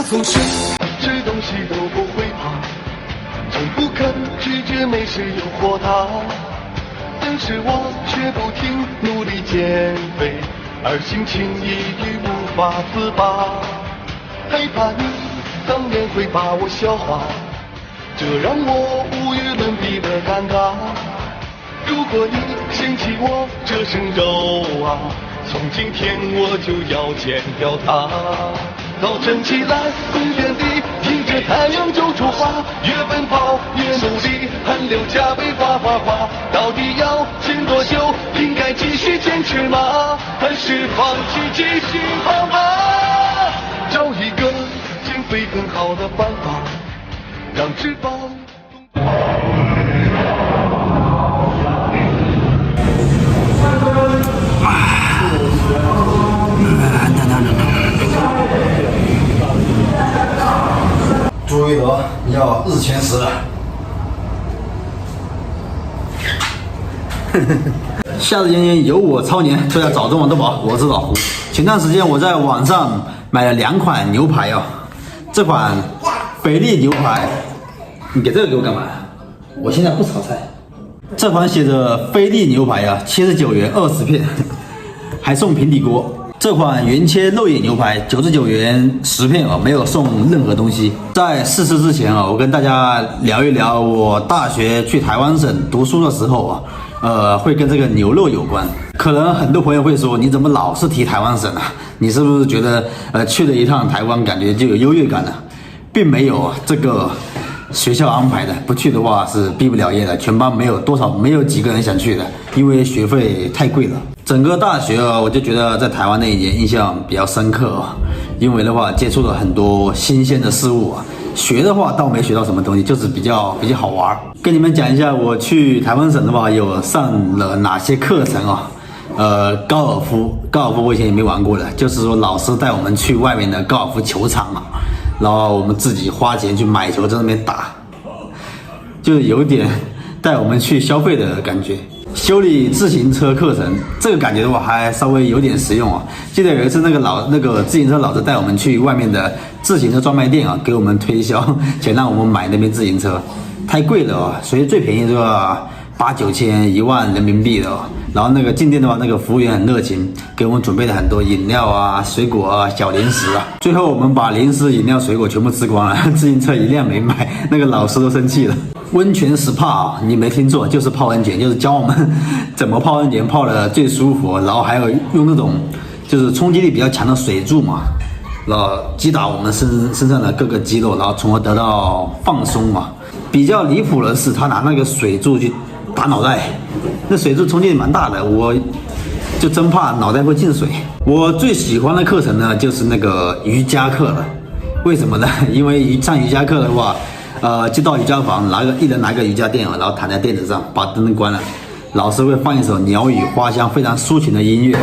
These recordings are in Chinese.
总是吃东西都不会胖，从不肯拒绝美食诱惑它，但是我却不停努力减肥，而心情抑郁无法自拔，害怕你当然会把我消化，这让我无与伦比的尴尬。如果你嫌弃我这身肉啊，从今天我就要减掉它。早晨起来，公园里迎着太阳就出发，越奔跑越努力，汗流浃背哗哗哗。到底要坚多久？应该继续坚持吗？还是放弃继续跑吧？找一个减肥更好的办法，让脂肪。朱维德要日前食了。夏日炎炎，有我超年，都要早中晚都饱。我是老胡。前段时间我在网上买了2款牛排哦，这款菲力牛排，你给这个给我干嘛？我现在不炒菜。这款写着菲力牛排啊，79元20片，还送平底锅。这款原切肉眼牛排99元10片啊，没有送任何东西。在试吃之前啊，我跟大家聊一聊我大学去台湾省读书的时候啊，会跟这个牛肉有关。可能很多朋友会说，你怎么老是提台湾省啊？你是不是觉得去了一趟台湾，感觉就有优越感了？并没有，这个学校安排的，不去的话是毕不了业的。全班没有几个人想去的，因为学费太贵了。整个大学啊，我就觉得在台湾那一年印象比较深刻啊，因为的话接触了很多新鲜的事物啊。学的话倒没学到什么东西，就是比较好玩。跟你们讲一下，我去台湾省的话有上了哪些课程啊？高尔夫我以前也没玩过的，就是说老师带我们去外面的高尔夫球场嘛，然后我们自己花钱去买球在那边打，就是有点带我们去消费的感觉。修理自行车课程，这个感觉的话还稍微有点实用啊。记得有一次那个自行车老师带我们去外面的自行车专卖店啊，给我们推销，想让我们买那边自行车，太贵了啊，所以最便宜的话8、9千、1万人民币的哦。然后那个进店的话，那个服务员很热情，给我们准备了很多饮料啊、水果啊、小零食啊。最后我们把零食、饮料、水果全部吃光了，自行车一辆没买，那个老师都生气了。温泉 SPA 啊，你没听错，就是泡温泉，就是教我们怎么泡温泉，泡的最舒服。然后还有用那种就是冲击力比较强的水柱嘛，然后击打我们身上的各个肌肉，然后从而得到放松嘛。比较离谱的是，他拿那个水柱去打脑袋，那水柱冲击力蛮大的，我就真怕脑袋会进水。我最喜欢的课程呢，就是那个瑜伽课了。为什么呢？因为上瑜伽课的话，就到瑜伽房，一人拿个瑜伽垫，然后躺在垫子上，把灯关了，老师会放一首鸟语花香非常抒情的音乐，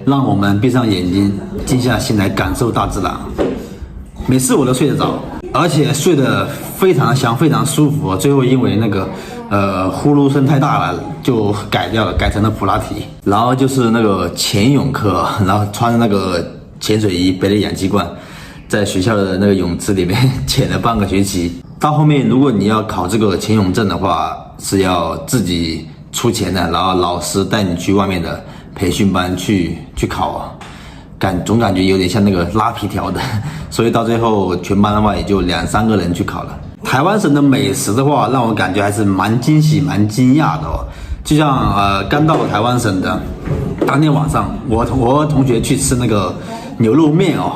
让我们闭上眼睛，静下心来感受大自然。每次我都睡得着，而且睡得非常香，非常舒服。最后因为那个呼噜声太大了，就改掉了，改成了普拉提。然后就是那个潜泳课，然后穿着那个潜水衣，背着氧气罐，在学校的那个泳池里面潜了半个学期。到后面如果你要考这个潜泳证的话，是要自己出钱的，然后老师带你去外面的培训班去考啊。总感觉有点像那个拉皮条的，所以到最后全班的话也就2、3个人去考了。台湾省的美食的话，让我感觉还是蛮惊喜、蛮惊讶的哦。就像刚到台湾省的当天晚上，我和同学去吃那个牛肉面哦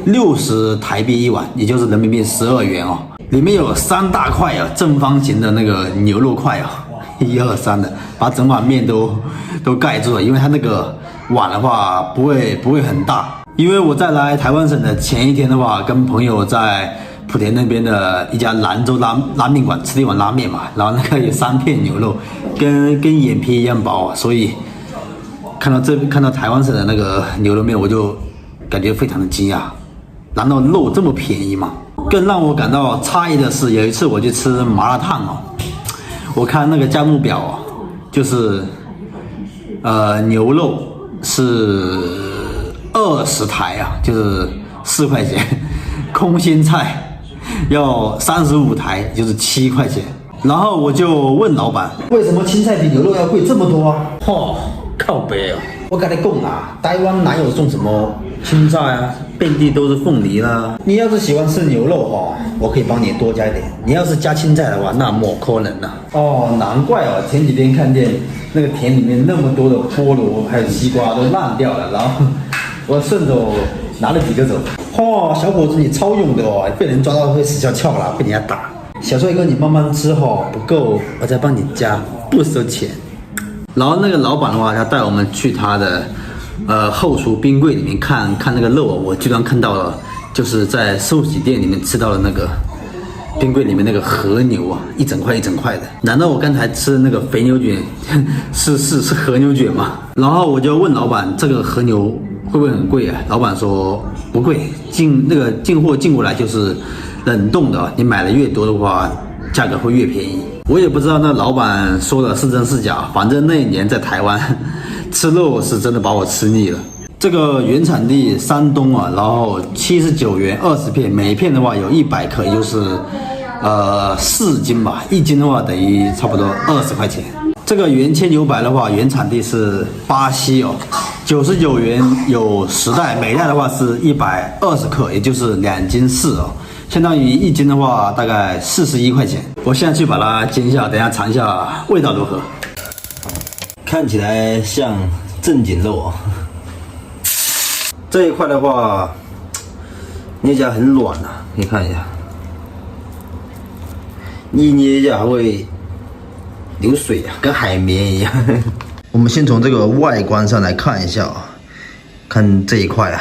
，60台币一碗，也就是人民币12元哦。里面有3大块啊，正方形的那个牛肉块啊，1、2、3的，把整碗面都盖住了。因为它那个碗的话不会很大。因为我在来台湾省的前一天的话，跟朋友在莆田那边的一家兰州拉面馆吃了一碗拉面嘛，然后那个有3片牛肉，跟眼皮一样薄，所以看到台湾省的那个牛肉面，我就感觉非常的惊讶。难道肉这么便宜吗？更让我感到诧异的是，有一次我去吃麻辣烫哦，我看那个价目表哦，就是牛肉是20台啊，就是4块钱，空心菜要35台，就是7块钱。然后我就问老板，为什么青菜比牛肉要贵这么多啊？靠北啊！我跟你讲啊，台湾哪有种什么青菜啊，遍地都是凤梨啦。你要是喜欢吃牛肉我可以帮你多加一点。你要是加青菜的话，那莫可能啊。难怪前几天看见那个田里面那么多的菠萝还有西瓜都烂掉了，然后我顺手拿了几个走。小伙子你超勇的被人抓到会死翘翘啦，被人家打。小帅哥你慢慢吃不够我再帮你加，不收钱。然后那个老板的话，他带我们去他的后厨冰柜里面看那个肉我居然看到了，就是在寿喜店里面吃到了那个冰柜里面那个和牛一整块一整块的。难道我刚才吃的那个肥牛卷是和牛卷吗？然后我就问老板，这个和牛会不会很贵啊？老板说不贵，进货进过来就是冷冻的，你买的越多的话，价格会越便宜。我也不知道那老板说的是真是假，反正那一年在台湾吃肉是真的把我吃腻了。这个原产地山东然后79元20片，每片的话有100克，也就是4斤吧，1斤的话等于差不多20块钱。这个原切牛排的话，原产地是巴西99元有10袋，每袋的话是120克，也就是2斤4相当于1斤的话大概41块钱。我现在去把它煎一下，等一下尝一下味道如何。看起来像正经肉这一块的话捏起来很软你看一下，一捏一下还会流水跟海绵一样。我们先从这个外观上来看一下看这一块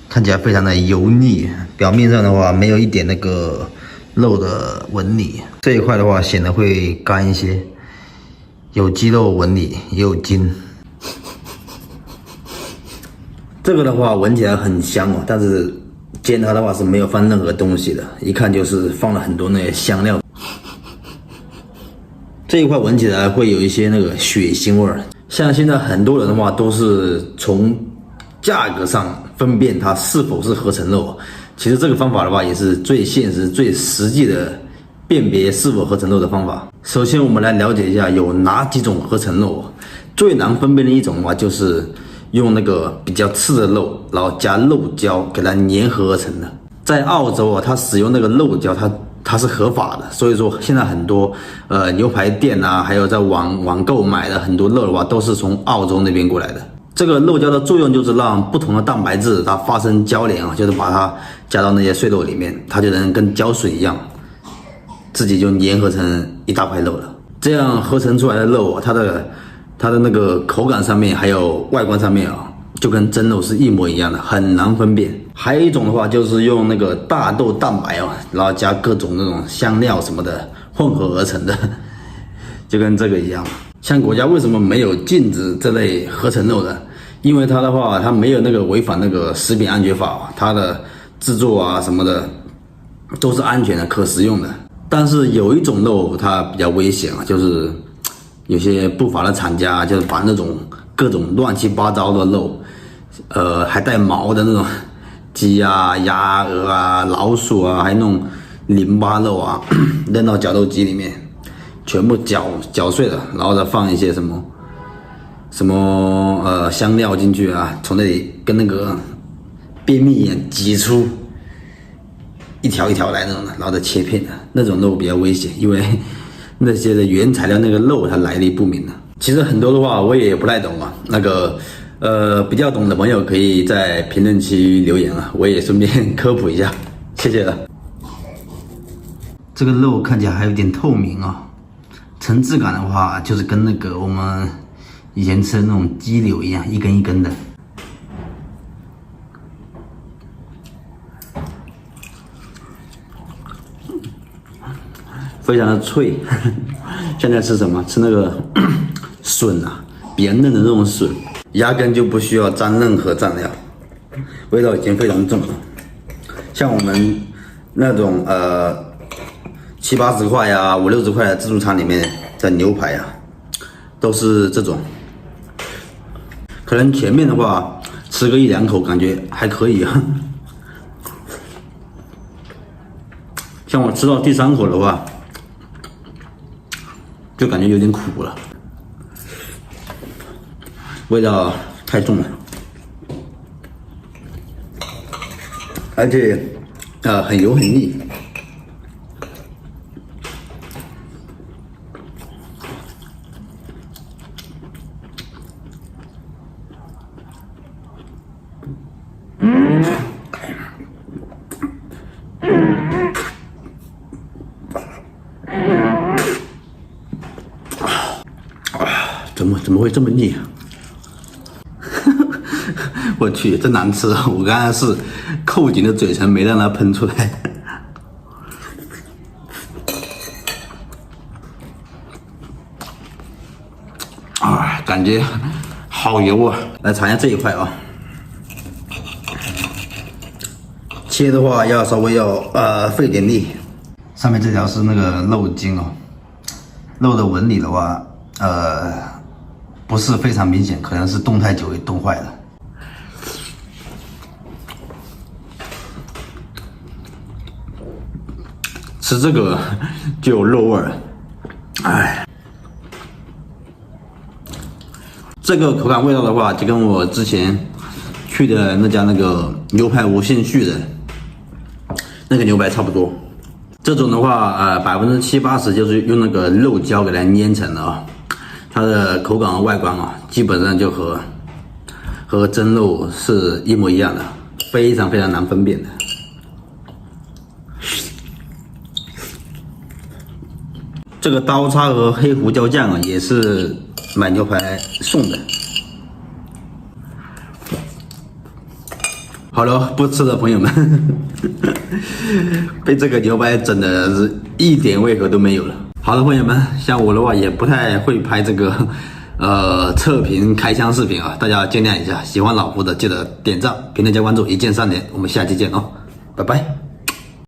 看起来非常的油腻，表面上的话没有一点那个肉的纹理，这一块的话显得会干一些，有肌肉纹理也有筋。这个的话闻起来很香但是煎它的话是没有放任何东西的，一看就是放了很多那些香料。这一块闻起来会有一些那个血腥味，像现在很多人的话都是从价格上分辨它是否是合成肉，其实这个方法的话也是最现实最实际的辨别是否合成肉的方法。首先我们来了解一下有哪几种合成肉。最难分辨的一种的话就是用那个比较刺的肉，然后加肉胶给它粘合而成的。在澳洲它使用那个肉胶它是合法的，所以说现在很多牛排店还有在网购买的很多肉的话都是从澳洲那边过来的。这个肉胶的作用就是让不同的蛋白质它发生交联就是把它加到那些碎肉里面，它就能跟胶水一样，自己就粘合成一大块肉了。这样合成出来的肉它的那个口感上面还有外观上面就跟真肉是一模一样的，很难分辨。还有一种的话就是用那个大豆蛋白然后加各种那种香料什么的混合而成的，就跟这个一样。像国家为什么没有禁止这类合成肉的？因为它的话它没有那个违反那个食品安全法，它的制作什么的都是安全的可食用的。但是有一种肉它比较危险就是有些不法的厂家就是把那种各种乱七八糟的肉还带毛的那种鸡鸭鹅老鼠还弄淋巴肉扔到绞肉机里面，全部搅碎了，然后再放一些什么香料进去从那里跟那个便秘一样挤出一条一条来那种的，然后再切片的那种肉比较危险，因为那些的原材料那个肉它来历不明的。其实很多的话我也不太懂那个比较懂的朋友可以在评论区留言我也顺便科普一下，谢谢了。这个肉看起来还有点透明层次感的话就是跟那个我们以前吃的那种鸡柳一样，一根一根的。非常的脆。现在吃什么？吃那个笋比较嫩的那种笋，压根就不需要沾任何蘸料，味道已经非常重了。像我们那种70、80块50、60块的自助餐里面的牛排都是这种。可能前面的话吃个1、2口感觉还可以像我吃到第3口的话，就感觉有点苦了，味道太重了，而且很油很腻。怎么会这么腻啊？我去，真难吃啊！我刚才是扣紧了嘴唇，没让它喷出来。啊，感觉好油啊！来尝一下这一块啊。切的话要稍微要费点力。上面这条是那个肉筋哦，肉的纹理的话，不是非常明显，可能是冻太久也冻坏了。吃这个就有肉味儿，哎，这个口感味道的话，就跟我之前去的那家那个牛排无限续的那个牛排差不多。这种的话，70%、80%就是用那个肉胶给它捏成的啊。它的口感和外观啊，基本上就和真肉是一模一样的，非常非常难分辨的。这个刀叉和黑胡椒酱啊，也是买牛排送的。好了，不吃的朋友们，被这个牛排整的是一点胃口都没有了。好的，朋友们，像我的话也不太会拍这个测评开箱视频啊，大家见谅一下。喜欢老胡的记得点赞、评论、加关注，一键3连。我们下期见哦，拜拜。